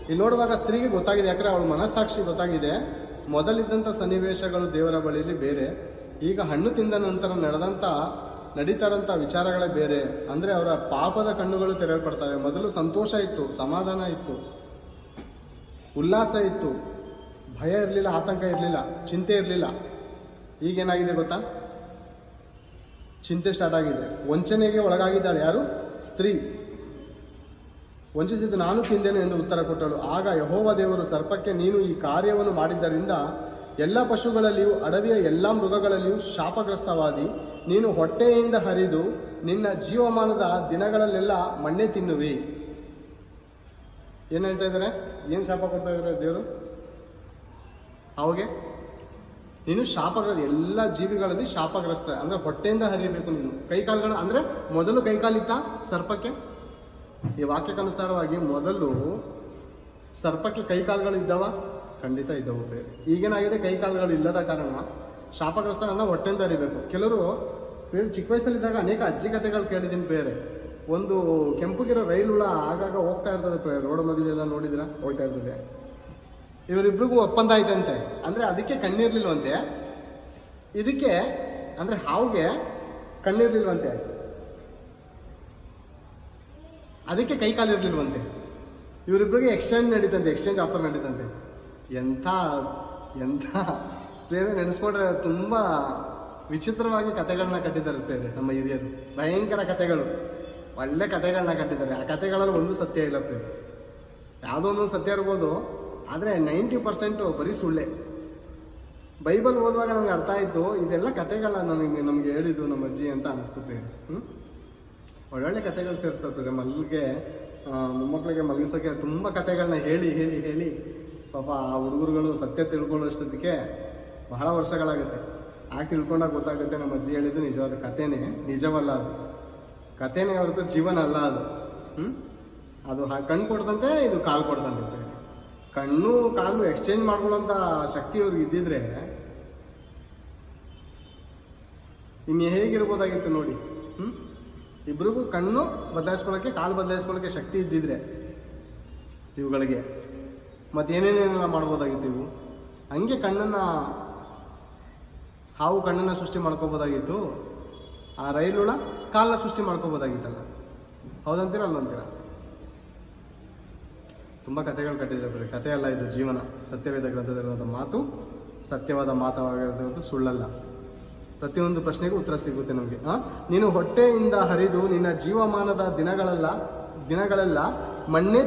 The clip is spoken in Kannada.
ಇಲ್ಲಿ ನೋಡುವಾಗ ಸ್ತ್ರೀಗೆ ಗೊತ್ತಾಗಿದೆ, ಯಾಕಂದ್ರೆ ಅವಳ ಮನಸ್ಸಾಕ್ಷಿ ಗೊತ್ತಾಗಿದೆ. ಮೊದಲಿದ್ದಂಥ ಸನ್ನಿವೇಶಗಳು ದೇವರ ಬಳಿಯಲ್ಲಿ ಬೇರೆ, ಈಗ ಹಣ್ಣು ತಿಂದ ನಂತರ ನಡೀತಾರಂಥ ವಿಚಾರಗಳೇ ಬೇರೆ. ಅಂದರೆ ಅವರ ಪಾಪದ ಕಣ್ಣುಗಳು ತೆರೆಯಲ್ಪಡ್ತವೆ. ಮೊದಲು ಸಂತೋಷ ಇತ್ತು, ಸಮಾಧಾನ ಇತ್ತು, ಉಲ್ಲಾಸ ಇತ್ತು, ಭಯ ಇರಲಿಲ್ಲ, ಆತಂಕ ಇರಲಿಲ್ಲ, ಚಿಂತೆ ಇರಲಿಲ್ಲ. ಈಗೇನಾಗಿದೆ ಗೊತ್ತಾ? ಚಿಂತೆ ಸ್ಟಾರ್ಟ್ ಆಗಿದೆ. ವಂಚನೆಗೆ ಒಳಗಾಗಿದ್ದಾಳೆ. ಯಾರು? ಸ್ತ್ರೀ. ವಂಚಿಸಿದ್ದು ನಾನು ತಿಂದೇನೆ ಎಂದು ಉತ್ತರ ಕೊಟ್ಟಳು. ಆಗ ಯೆಹೋವ ದೇವರು ಸರ್ಪಕ್ಕೆ, ನೀನು ಈ ಕಾರ್ಯವನ್ನು ಮಾಡಿದ್ದರಿಂದ ಎಲ್ಲ ಪಶುಗಳಲ್ಲಿಯೂ ಅಡವಿಯ ಎಲ್ಲ ಮೃಗಗಳಲ್ಲಿಯೂ ಶಾಪಗ್ರಸ್ತವಾದಿ. ನೀನು ಹೊಟ್ಟೆಯಿಂದ ಹರಿದು ನಿನ್ನ ಜೀವಮಾನದ ದಿನಗಳಲ್ಲೆಲ್ಲ ಮಣ್ಣೆ ತಿನ್ನುವಿ. ಏನು ಹೇಳ್ತಾ ಇದ್ದಾರೆ? ಏನು ಶಾಪ ಕೊಡ್ತಾ ಇದ್ದಾರೆ ದೇವರು? ಅವಾಗೆ ನೀನು ಎಲ್ಲ ಜೀವಿಗಳಲ್ಲಿ ಶಾಪಗ್ರಸ್ತ. ಅಂದರೆ ಹೊಟ್ಟೆಯಿಂದ ಹರಿಯಬೇಕು ನೀನು. ಕೈಕಾಲುಗಳು ಅಂದರೆ ಮೊದಲು ಕೈಕಾಲಿತ್ತ ಸರ್ಪಕ್ಕೆ. ಈ ವಾಕ್ಯಕ್ಕನುಸಾರವಾಗಿ ಮೊದಲು ಸರ್ಪಕ್ಕೆ ಕೈಕಾಲುಗಳು ಇದ್ದವ? ಖಂಡಿತ ಇದ್ದವು. ಈಗೇನಾಗಿದೆ? ಕೈಕಾಲುಗಳು ಇಲ್ಲದ ಕಾರಣ ಶಾಪಗ್ರಸ್ತನನ್ನ ಹೊಟ್ಟೆಯಿಂದ ಹರಿಬೇಕು. ಕೆಲವರು ಚಿಕ್ಕ ವಯಸ್ಸಲ್ಲಿದ್ದಾಗ ಅನೇಕ ಅಜ್ಜಿ ಕಥೆಗಳು ಕೇಳಿದ್ದೀನಿ. ಬೇರೆ ಒಂದು ಕೆಂಪುಗಿರೋ ರೈಲು ಹುಳ ಆಗಾಗ ಹೋಗ್ತಾ ಇರ್ತದೆ, ರೋಡ್ ಮಧ್ಯದೆಲ್ಲ ನೋಡಿದಿರ, ಹೋಗ್ತಾ ಇರ್ತದೆ. ಇವರಿಬ್ರಿಗೂ ಒಪ್ಪಂದ ಆಯ್ತಂತೆ. ಅಂದರೆ ಅದಕ್ಕೆ ಕಣ್ಣಿರ್ಲಿಲ್ವಂತೆ, ಇದಕ್ಕೆ ಅಂದರೆ ಹಾವಿಗೆ ಕಣ್ಣಿರ್ಲಿಲ್ವಂತೆ, ಅದಕ್ಕೆ ಕೈ ಕಾಲಿರ್ಲಿಲ್ವಂತೆ. ಇವರಿಬ್ರಿಗೆ ಎಕ್ಸ್ಚೇಂಜ್ ನಡೀತಂತೆ, ಎಕ್ಸ್ಚೇಂಜ್ ಆಫರ್ ನಡೀತಂತೆ. ಎಂಥ ಪ್ರೇರೆ ನೆನೆಸ್ಕೊಂಡ್ರೆ ತುಂಬ ವಿಚಿತ್ರವಾಗಿ ಕಥೆಗಳನ್ನ ಕಟ್ಟಿದ್ದಾರೆ ಪ್ರೇರೆ ನಮ್ಮ ಹಿರಿಯರು. ಭಯಂಕರ ಕಥೆಗಳು, ಒಳ್ಳೆ ಕಥೆಗಳನ್ನ ಕಟ್ಟಿದ್ದಾರೆ. ಆ ಕಥೆಗಳಲ್ಲಿ ಒಂದು ಸತ್ಯ ಇಲ್ಲ ಪ್ರೇರೆ. ಯಾವುದೋ ಒಂದು ಸತ್ಯ ಇರ್ಬೋದು, ಆದರೆ 90% ಬರೀ ಸುಳ್ಳೆ. ಬೈಬಲ್ ಓದುವಾಗ ನಮ್ಗೆ ಅರ್ಥ ಆಯಿತು, ಇದೆಲ್ಲ ಕಥೆಗಳ ನಮಗೆ ಹೇಳಿದ್ದು ನಮ್ಮ ಅಜ್ಜಿ ಅಂತ ಅನಿಸ್ತು ಪ್ರೇರೆ. ಒಳ್ಳೊಳ್ಳೆ ಕಥೆಗಳು ಸೇರಿಸ್ತಾರೆ ಮೊಮ್ಮಕ್ಕಳಿಗೆ ಮಲಗಿಸೋಕೆ ತುಂಬ ಕಥೆಗಳನ್ನ ಹೇಳಿ ಹೇಳಿ ಹೇಳಿ ಪಾಪ ಆ ಹುಡುಗರುಗಳು ಸತ್ಯ ತಿಳ್ಕೊಳ್ಳೋಷ್ಟೊತ್ತಿಗೆ ಬಹಳ ವರ್ಷಗಳಾಗುತ್ತೆ. ತಿಳ್ಕೊಂಡಾಗ ಗೊತ್ತಾಗುತ್ತೆ ನಮ್ಮ ಅಜ್ಜಿ ಹೇಳಿದ್ದು ನಿಜವಾದ ಕಥೆನೇ, ನಿಜವಲ್ಲ ಅದು. ಕಥೆನೇ ಹೊರತು ಜೀವನ ಅಲ್ಲ ಅದು. ಅದು ಕಣ್ಣು ಕೊಡ್ದಂತೆ, ಇದು ಕಾಲು ಕೊಡ್ದಂತೆ. ಕಣ್ಣು ಕಾಲು ಎಕ್ಸ್ಚೇಂಜ್ ಮಾಡ್ಕೊಳ್ಳೋಂಥ ಶಕ್ತಿ ಅವ್ರಿಗೆ ಇದ್ದಿದ್ರೆ ಇನ್ನು ಹೇಗಿರ್ಬೋದಾಗಿತ್ತು ನೋಡಿ. ಇಬ್ರಿಗೂ ಕಣ್ಣು ಬದಲಾಯಿಸ್ಕೊಳ್ಳೋಕ್ಕೆ, ಕಾಲು ಬದಲಾಯಿಸ್ಕೊಳ್ಳೋಕ್ಕೆ ಶಕ್ತಿ ಇದ್ದಿದ್ರೆ ಇವುಗಳಿಗೆ ಮತ್ತೇನೇನೇನೆಲ್ಲ ಮಾಡ್ಬೋದಾಗಿತ್ತು ಇವು. ಹಂಗೆ ಹಾವು ಕಣ್ಣನ್ನು ಸೃಷ್ಟಿ ಮಾಡ್ಕೋಬೋದಾಗಿತ್ತು. ಆ ರೈಲುಳ ಕಾಲನ್ನ ಸೃಷ್ಟಿ ಮಾಡ್ಕೋಬೋದಾಗಿತ್ತಲ್ಲ. ಹೌದಂತೀರ ಅಲ್ಲಂತೀರ? ತುಂಬ ಕಥೆಗಳು ಕಟ್ಟಿದ್ದಾರೆ. ಕಥೆ ಅಲ್ಲ ಇದು, ಜೀವನ. ಸತ್ಯವೇದ ಗ್ರಂಥದಲ್ಲಿರುವಂಥ ಮಾತು ಸತ್ಯವಾದ ಮಾತವಾಗಿರೋದು, ಸುಳ್ಳಲ್ಲ. ಪ್ರತಿಯೊಂದು ಪ್ರಶ್ನೆಗೂ ಉತ್ತರ ಸಿಗುತ್ತೆ ನಮಗೆ. ನೀನು ಹೊಟ್ಟೆಯಿಂದ ಹರಿದು ನಿನ್ನ ಜೀವಮಾನದ ದಿನಗಳೆಲ್ಲ ಮಣ್ಣೆ